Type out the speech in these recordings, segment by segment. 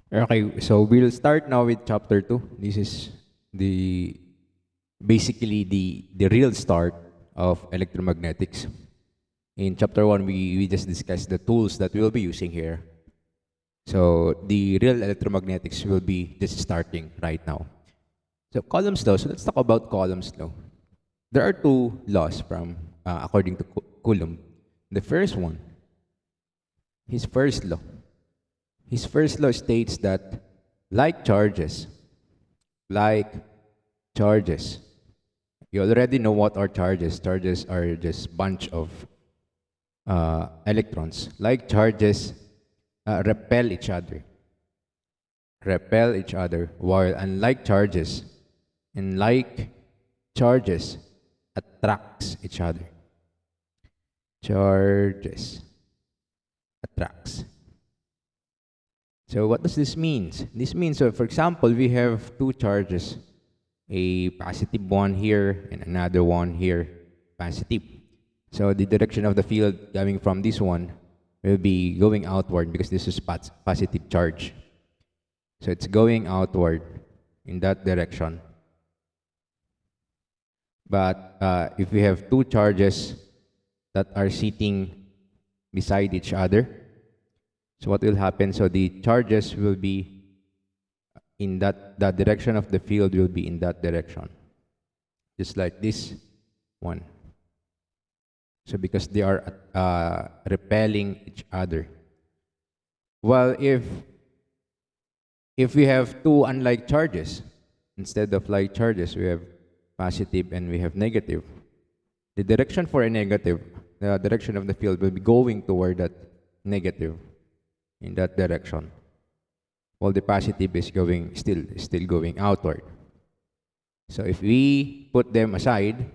Okay, so we'll start now with chapter 2. This is the basically the real start of electromagnetics. In chapter 1, we just discussed the tools that we'll be using here. So the real electromagnetics will be just starting right now. So Coulomb's law. So let's talk about Coulomb's law. There are two laws from according to Coulomb. The first one, his first law. His first law states that like charges, like charges. You already know what are charges. Charges are just bunch of electrons. Like charges repel each other. Repel each other, while unlike charges, and like charges attracts each other. Charges attracts. So what does this mean? This means, so for example, we have two charges, a positive one here and another one here, positive. So the direction of the field coming from this one will be going outward because this is positive charge. So it's going outward in that direction. But if we have two charges that are sitting beside each other, so what will happen? So the charges will be in that direction of the field will be in that direction, just like this one. So because they are repelling each other. Well, if we have two unlike charges, instead of like charges, we have positive and we have negative. The direction for a negative, the direction of the field will be going toward that negative in that direction, while the positive is going still going outward. So if we put them aside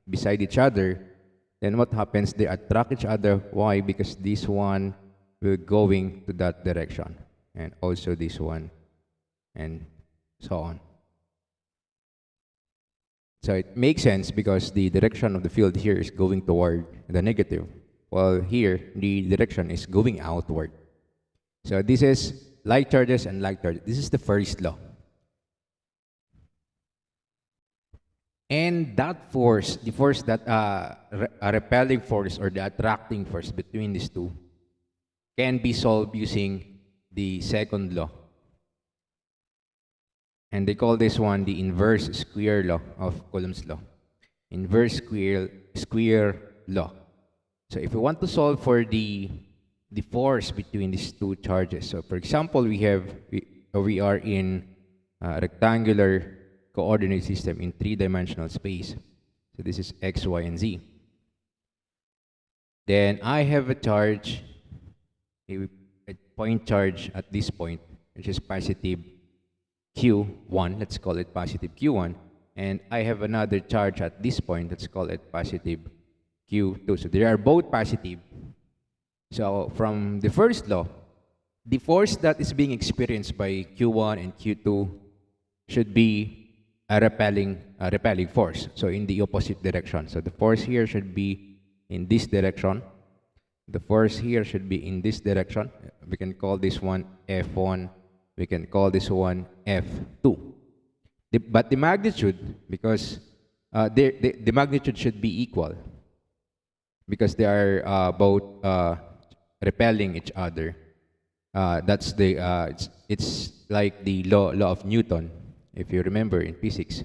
beside each other, then what happens? They attract each other. Why? Because this one will going to that direction, and also this one, and so on. So it makes sense because the direction of the field here is going toward the negative, while here the direction is going outward. So this is like charges and like charges. This is the first law. And that force, the force that a repelling force or the attracting force between these two can be solved using the second law. And they call this one the inverse square law of Coulomb's law. Inverse square law. So if we want to solve for the force between these two charges. So for example, we are in a rectangular coordinate system in three-dimensional space. So this is x, y, and z. Then I have a charge, a point charge at this point, which is positive Q1. Let's call it positive Q1. And I have another charge at this point. Let's call it positive Q2. So they are both positive. So from the first law, the force that is being experienced by Q1 and Q2 should be a repelling force. So in the opposite direction. So the force here should be in this direction. The force here should be in this direction. We can call this one F1. We can call this one F2. But the magnitude, because the magnitude should be equal, because they are both repelling each other. That's the it's like the law of Newton, if you remember in physics.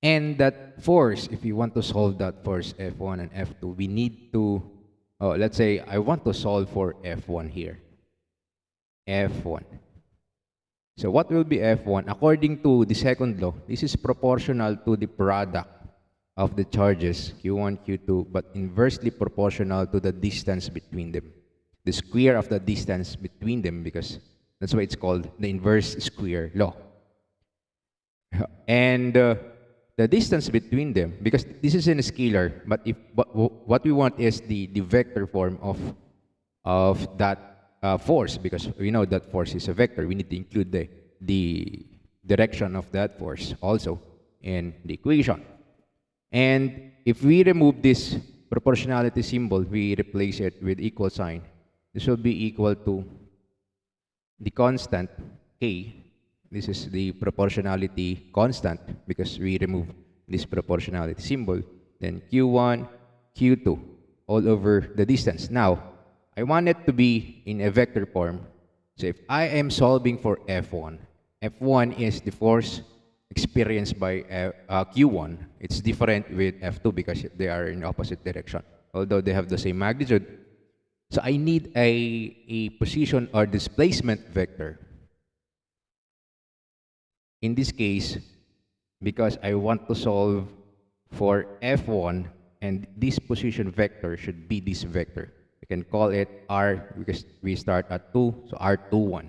And that force, if you want to solve that force F1 and F2, we need to, let's say I want to solve for F1 here. F1. So what will be F1? According to the second law, this is proportional to the product of the charges, Q1, Q2, but inversely proportional to the distance between them. The square of the distance between them, because that's why it's called the inverse square law. And the distance between them, because this is in a scalar, but what we want is the vector form of that force, because we know that force is a vector. We need to include the direction of that force also in the equation. And if we remove this proportionality symbol, we replace it with equal sign. This will be equal to the constant k, this is the proportionality constant because we remove this proportionality symbol, then q1, q2, all over the distance. Now, I want it to be in a vector form. So if I am solving for F1, F1 is the force experienced by Q1. It's different with F2 because they are in opposite direction, although they have the same magnitude. So I need a position or displacement vector. In this case, because I want to solve for F1, and this position vector should be this vector. We can call it R because we start at 2, so R21,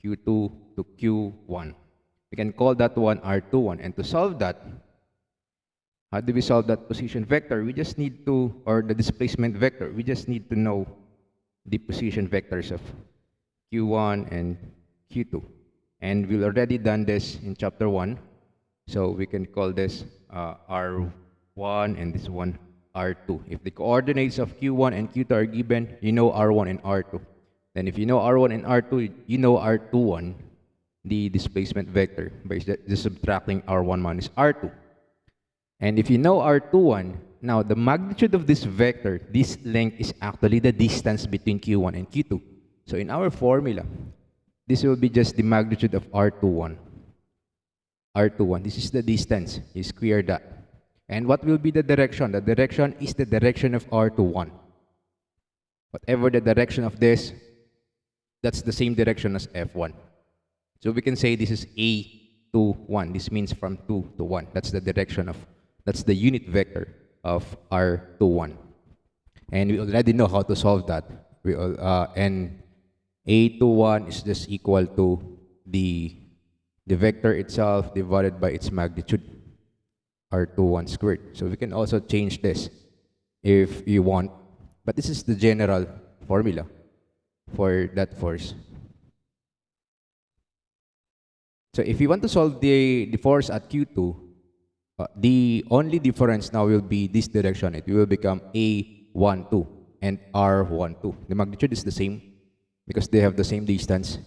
Q2 to Q1. We can call that one R21. And to solve that, how do we solve that position vector? We just need to, or the displacement vector, we just need to know the position vectors of Q1 and Q2. And we've already done this in chapter 1. So we can call this R1 and this one R2. If the coordinates of Q1 and Q2 are given, you know R1 and R2. Then if you know R1 and R2, you know R21, the displacement vector, by just subtracting R1 minus R2. And if you know R21, now the magnitude of this vector, this length is actually the distance between Q1 and Q2. So in our formula, this will be just the magnitude of R21. R21, this is the distance. You square that. And what will be the direction? The direction is the direction of R21. Whatever the direction of this, that's the same direction as F1. So we can say this is A to 1. This means from 2 to 1. That's the direction of, that's the unit vector of R21. And we already know how to solve that. And A to 1 is just equal to the vector itself divided by its magnitude, R21 squared. So we can also change this if you want. But this is the general formula for that force. So if you want to solve the force at Q2, the only difference now will be this direction. It will become A12 and R12. The magnitude is the same because they have the same distance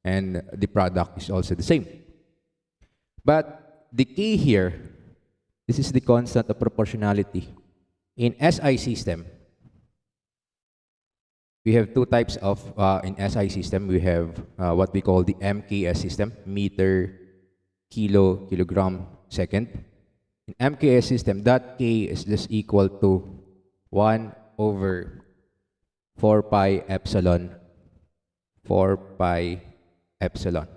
and the product is also the same. But the key here, this is the constant of proportionality. In SI system, we have two types of, in SI system, we have what we call the MKS system, meter, kilo, kilogram, second. In MKS system, that K is just equal to 1 over 4 pi epsilon, 4 pi epsilon,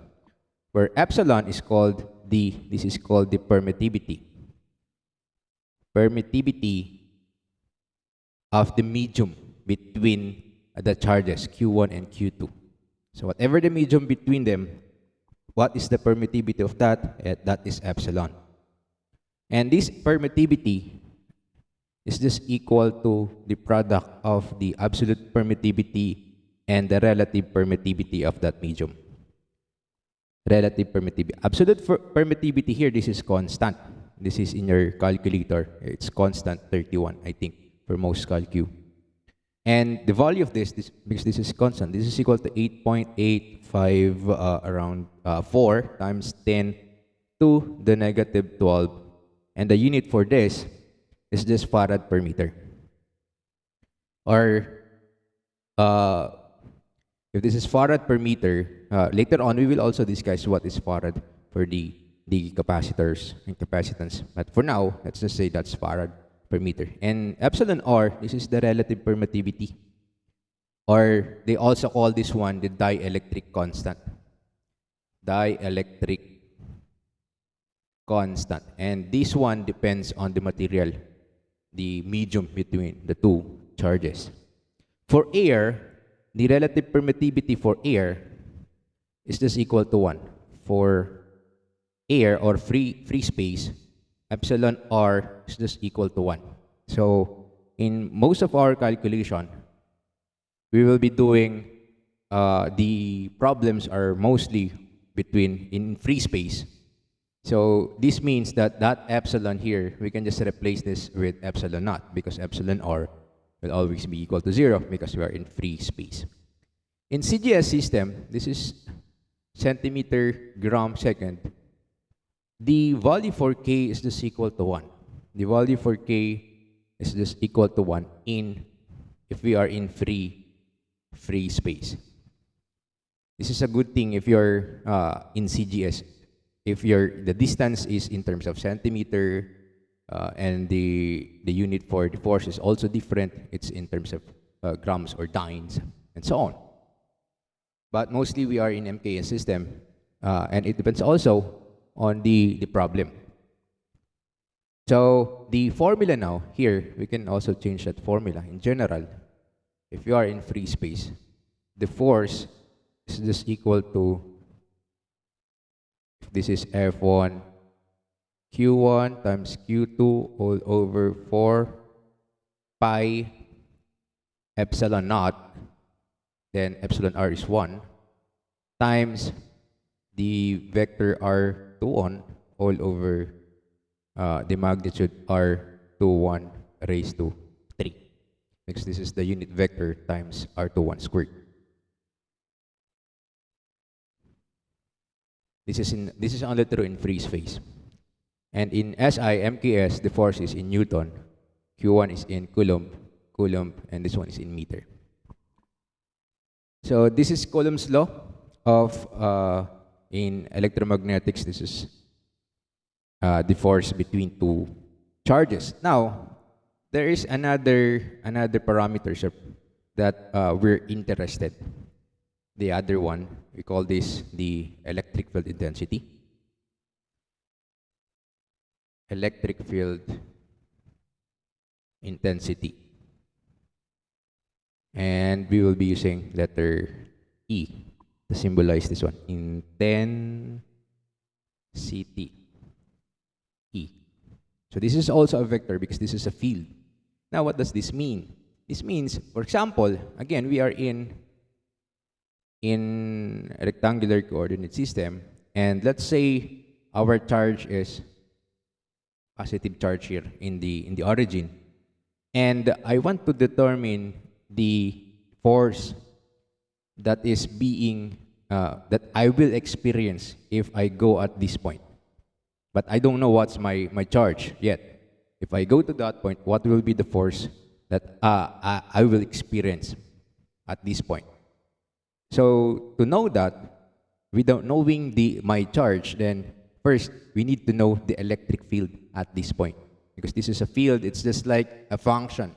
where epsilon is called this is called the permittivity. Permittivity of the medium between the charges Q1 and Q2. So whatever the medium between them, what is the permittivity of that? That is epsilon. And this permittivity is just equal to the product of the absolute permittivity and the relative permittivity of that medium. Relative permittivity. Absolute permittivity here, this is constant. This is in your calculator. It's constant 31, I think, for most calcu. And the value of this, because this is constant, this is equal to 8.85 around 4 times 10 to the negative 12. And the unit for this is just farad per meter. Or if this is farad per meter, later on we will also discuss what is farad for the capacitors and capacitance. But for now, let's just say that's farad per meter. And epsilon R, this is the relative permittivity. Or they also call this one the dielectric constant. Dielectric constant. And this one depends on the material, the medium between the two charges. For air, the relative permittivity for air is just equal to 1. For air or free space, epsilon R is just equal to 1. So in most of our calculation, we will be doing the problems are mostly in free space. So this means that epsilon here, we can just replace this with epsilon naught because epsilon R will always be equal to 0 because we are in free space. In CGS system, this is centimeter gram second. The value for K is just equal to 1. The value for K is just equal to 1 if we are in free space. This is a good thing if you're in CGS. If the distance is in terms of centimeter, and the unit for the force is also different, it's in terms of grams or dynes, and so on. But mostly we are in MKS system, and it depends also on the problem. So the formula now, here, we can also change that formula. In general, if you are in free space, the force is just equal to, if this is F1, Q1 times Q2 all over 4 pi epsilon naught, then epsilon r is 1, times the vector r21 all over the magnitude r21 raised to 3. Because this is the unit vector times r21 squared. This is only true in free space. And in SI, MKS, the force is in Newton, Q1 is in Coulomb, and this one is in meter. So this is Coulomb's law of, in electromagnetics, this is the force between two charges. Now, there is another parameter that we're interested. The other one, we call this the electric field intensity. Electric field intensity. And we will be using letter E to symbolize this one. Intensity. E. So this is also a vector because this is a field. Now what does this mean? This means, for example, again, we are in a rectangular coordinate system, and let's say our charge is positive charge here in the origin, and I want to determine the force that is being that I will experience if I go at this point, but I don't know what's my charge yet. If I go to that point, what will be the force that I will experience at this point? So to know that, without knowing my charge, then first we need to know the electric field at this point. Because this is a field, it's just like a function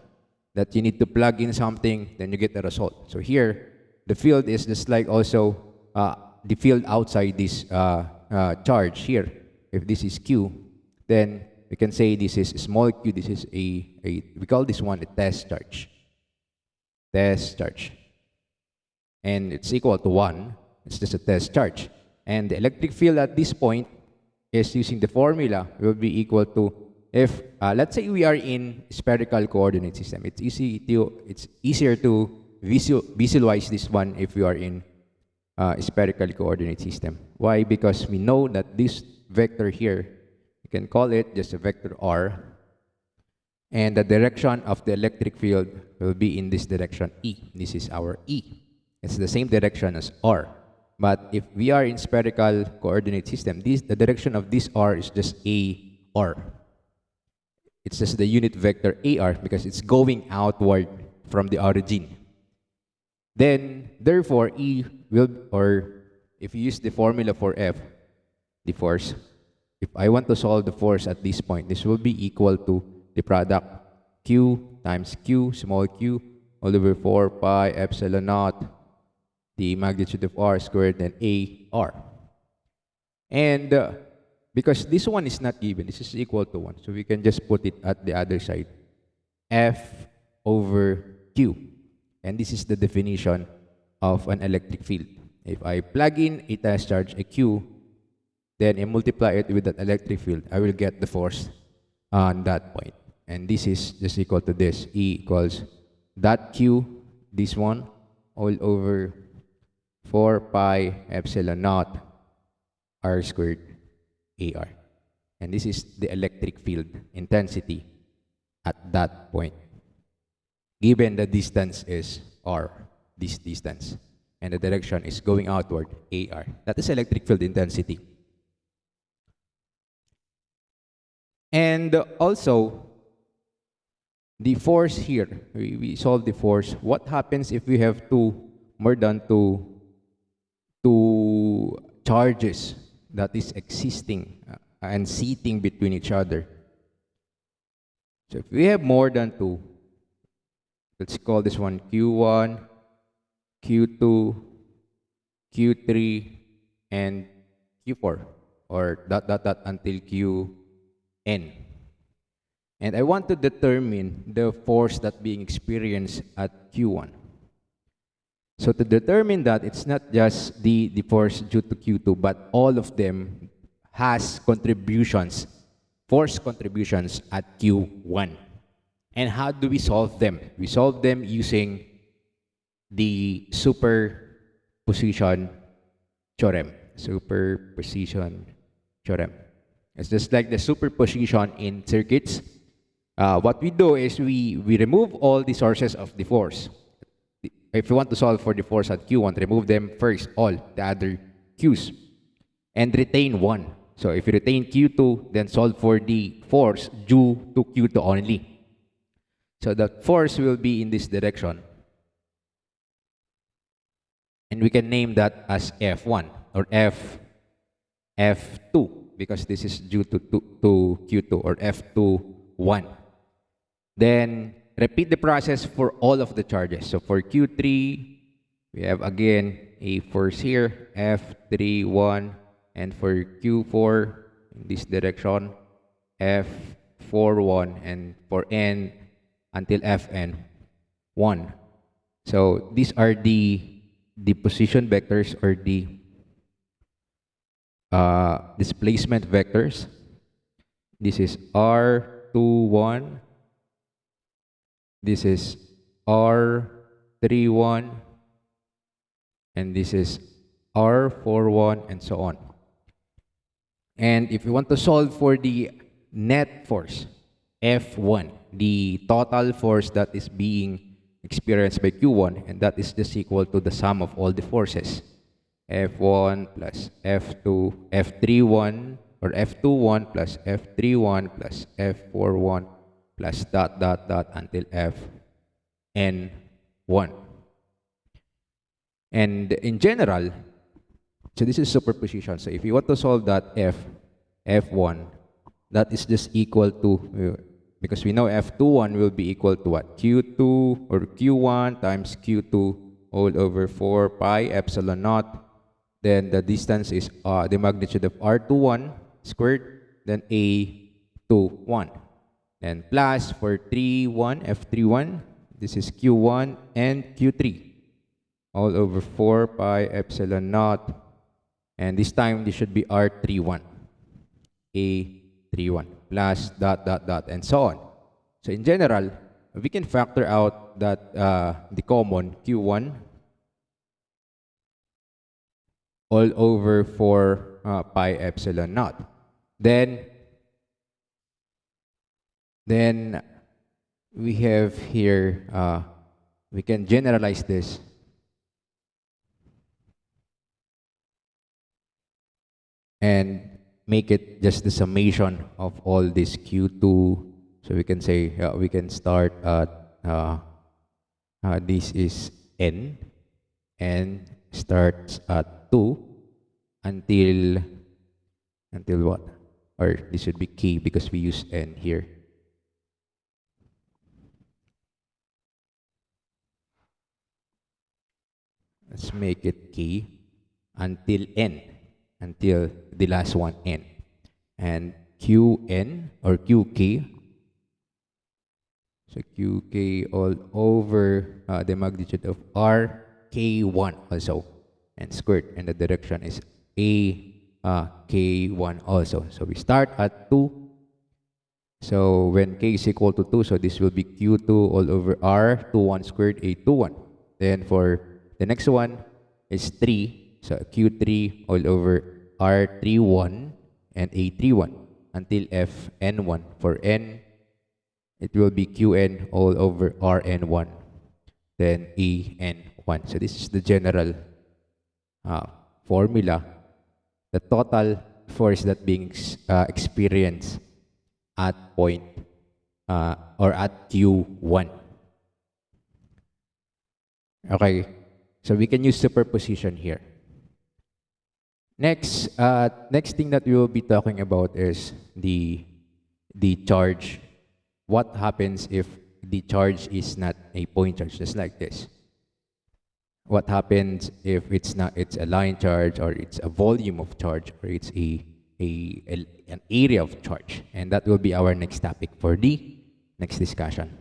that you need to plug in something, then you get a result. So here, the field is just like also the field outside this charge here. If this is Q, then we can say this is small q, this is we call this one a test charge. Test charge. And it's equal to 1. It's just a test charge. And the electric field at this point is, using the formula, will be equal to, if let's say we are in spherical coordinate system. It's easier to visualize this one if we are in spherical coordinate system. Why? Because we know that this vector here, you can call it just a vector r, and the direction of the electric field will be in this direction, E. This is our E. It's the same direction as r. But if we are in spherical coordinate system, the direction of this r is just AR. It's just the unit vector AR because it's going outward from the origin. Then, therefore, E will, or if you use the formula for F, the force, if I want to solve the force at this point, this will be equal to the product Q times Q, small q, all over 4 pi epsilon naught, the magnitude of r squared, then AR. And because this one is not given, this is equal to 1, so we can just put it at the other side. F over Q. And this is the definition of an electric field. If I plug in a test charge, a Q, then I multiply it with that electric field, I will get the force on that point. And this is just equal to this. E equals that Q, this one, all over 4 pi epsilon naught r squared AR. And this is the electric field intensity at that point, given the distance is r, this distance. and the direction is going outward, AR. That is electric field intensity. And also, the force here, we solve the force. What happens if we have more than two charges that is existing and seating between each other? So if we have more than two, let's call this one Q1, Q2, Q3, and Q4, or dot dot dot until Qn. And I want to determine the force that being experienced at Q1. So to determine that, it's not just the force due to Q2, but all of them has contributions, force contributions at Q1. And how do we solve them? We solve them using the superposition theorem. Superposition theorem. It's just like the superposition in circuits. What we do is we remove all the sources of the force. If you want to solve for the force at Q1, remove them first, all the other Qs, and retain one. So if you retain Q2, then solve for the force due to Q2 only. So the force will be in this direction. And we can name that as F1 or F2 because this is due to Q2, or F21. Then repeat the process for all of the charges. So for Q3, we have again a force here, F31, and for Q4, in this direction, F41, and for N until Fn1. So these are the position vectors, or the displacement vectors. This is R21. This is R31, and this is R41, and so on. And if you want to solve for the net force, F1, the total force that is being experienced by Q1, and that is just equal to the sum of all the forces. F1 plus F2, F31, or F21 plus F31 plus F41 plus dot dot dot until Fn1. And in general, so this is superposition. So if you want to solve that F1, that is just equal to, because we know F21 will be equal to what? Q2 or Q1 times Q2 all over 4 pi epsilon naught. Then the distance is the magnitude of R21 squared, then A21. And plus for F31, this is Q1 and Q3, all over 4 pi epsilon naught. And this time, this should be R31, A31, plus dot dot dot, and so on. So in general, we can factor out that the common Q1 all over 4 pi epsilon naught. Then we have here, we can generalize this. And make it just the summation of all this Q2. So we can say, we can start at, this is N, and starts at 2 until what? Or this should be K because we use N here. Let's make it K until N, until the last one, N. And Qn or Qk, so Qk all over the magnitude of Rk1 also, and squared, and the direction is K1 also. So we start at 2. So when K is equal to 2, so this will be Q2 all over R21 squared, A21. Then for the next one is 3. So Q3 all over R31 and A31 until Fn1. For N, it will be Qn all over Rn1, then En1. So this is the general formula, the total force that being experienced at point or at Q1. Okay, so we can use superposition here. Next thing that we will be talking about is the charge. What happens if the charge is not a point charge, just like this? What happens if it's a line charge, or it's a volume of charge, or it's an area of charge? And that will be our next topic for the next discussion.